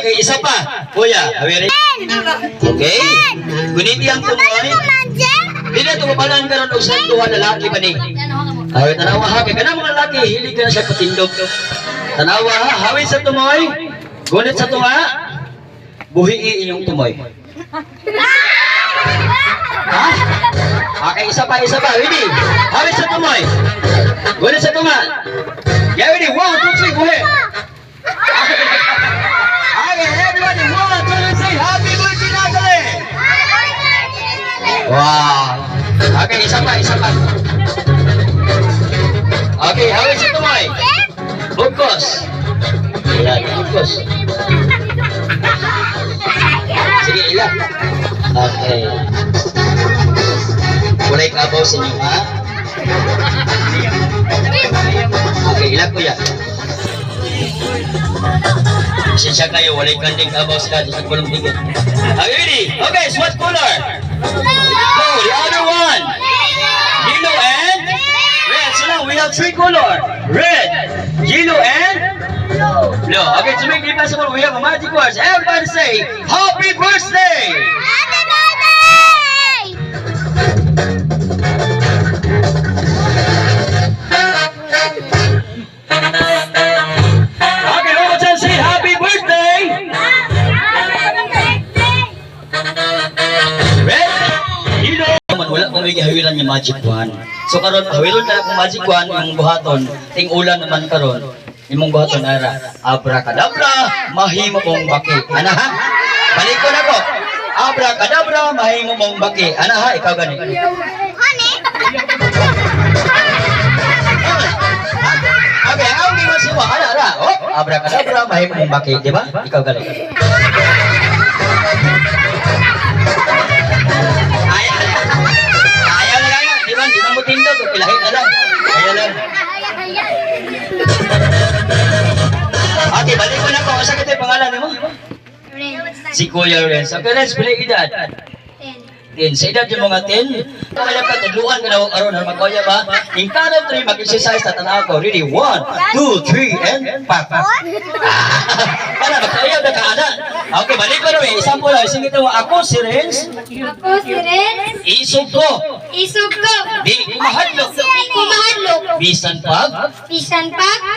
Okay, isa pa. Kuya, aware. Okay. Guniti ang tumoy. Dili ito mabalan karon og sa duha lalaki ba ni? Ay, tanawa ha. Kaya ka mga lalaki, hilig ka na siya patindog. Tanawa ha. Hawin sa tumoy. Gunit sa tunga. Buhii inyong tumoy. Ha? Okay, isa pa. Ready? Hawin sa tumoy. Gunit sa tunga. Yeah, ready? 1, 2, 3, buhi. Okay, everybody, 1, 2, 3, happy birthday, Natalie! Wow! Okay, isa pa. Okay, hawin sa tumoy. Bugkos. Ayan, bugkos. Sige, ilan. Okay. Kulay kabaw sa inyo, ha? Okay, ilan ko yan. Pasensya kayo, walay kanding kabaw sa kulong tingin. Are you ready? Okay, so what color? Go, the other one. Yellow and red. So now we have 3 color. Red, yellow and blue. Okay, to make it possible, we have a magic words. Everybody say, Happy birthday! Happy birthday! Okay, one more time, say Happy birthday! Red, yellow. Wala kong may hawiran yung magic wand. So karon hawiron na akong magic wand yung buhaton. Ting ulan naman karon. Imong buhaton ara. Abracadabra, mahimo mong baki. Ana ha? Balik ko na ko. Abracadabra, mahimo mong baki. Ana ha? Ikaw gani. Okay, ako ginawa siya. Ana. Oh, abracadabra, mahimo mong baki, di ba? Ikaw gani. Di ba mo tindog, pilahin na lang. Ayan lang. Okay, balik ko na po. Asa kita yung pangalan mo? Si Kuya Renz. Okay, Renz, pila edad? 10. Sa edad yung mga 10, kaya ka, tudluan ka na aron na magkaya ba? In count of 3, mag-exercise na tanaw ko. Ready? 1, 2, 3, and 5. Para, magkaya na ka, ana. Okay, balik ko na eh. Isang po lang. Sige ito, ako si Renz. Isog ko. Di mahadlok. Bisan pag.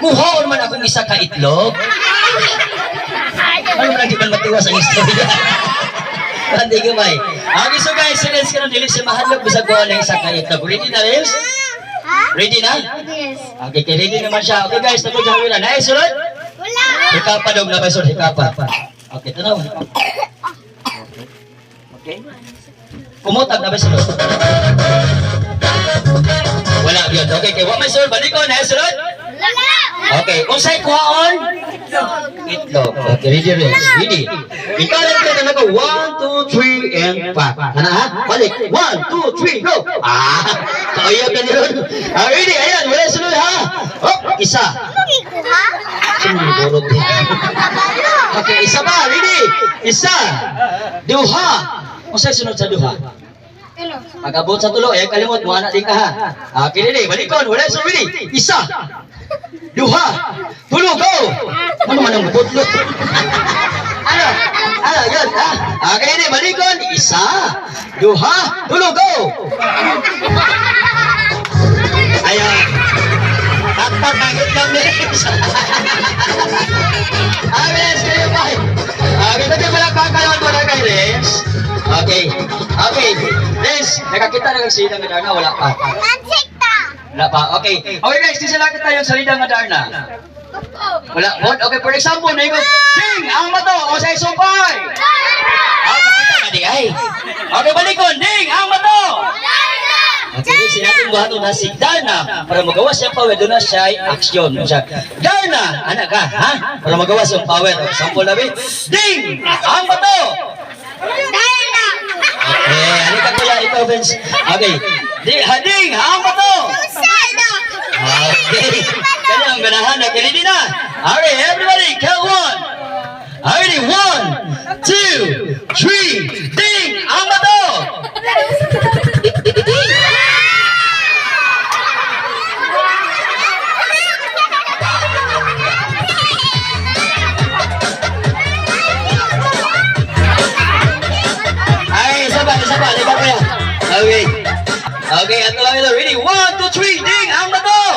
Kuhaon man akong isa ka itlog. Ano man, di man matiwas ang istorya. Hindi ka may. Okay, so guys, si Renz ka nang dili siya mahadlok. Bisa kuha ng isa ka itlog. Ready na, Renz? Ready na? Yes. Okay, ready naman siya. Okay guys, nagkakaroon na. Nice, sunod? Wala. Hikapa daw na ba, sunod? Hikapa. Okay, tanaw. Okay. Kumutag na ba, sunod? Wala, yun. Okay, what may sunod? Balik ko, nice, sunod? Wala. Okay, usay kuhaon? Itlog. Okay, ready. Ikaw lang kayo na 1, 2, 3, and 5. Ano ha? Balik. 1, 2, 3, go! Kaya ka nila. Ready, ayan. Wala sunod ha. Oh, isa. Sumulurot. Okay, isa pa. Ready? Isa. Duha. Usay sunod sa duha. Pag-abot sa tulo, kalimot mo, anak di ka ha. Okay, ready. Balikon. Wala sunod. Ready? Isa. Duha, tulo, go! Ano man ang budlo? Ano, yun, ha? Okay, ini, balikon. Isa, duha, tulo, go! Ayan. Takpagagit kami. Renz, kayo ba? Okay, nagkamalakpan kayo ang mga kay Renz. Okay, Renz, nakakita na kagsida nga na, wala pa. Wala pa, okay. Okay guys, di sila kita yung salida nga Darna. Wala, what? Okay, for example, na yung ding, ang mato, o sa isumpay. Pakita na di ay. Okay, balikon, ding, ang mato. Okay, sinating buhato na si Darna. Para magawa siya power, doon na siya ay action. Darna, anak ka, ha? Para magawa siyang power. Example nabi, ding, ang mato. Darna. Okay, halika kuya, ikaw, Vince. Okay, ding, ang mato. Okay. Kaya ang ganahan na ready na. Alright, everybody, count 1. Alrighty, 1, 2, 3, ding! Ang bato! pa yan. Okay. Okay, ato lang ito. Ready? 1, 2, 3, ding! Ang bato!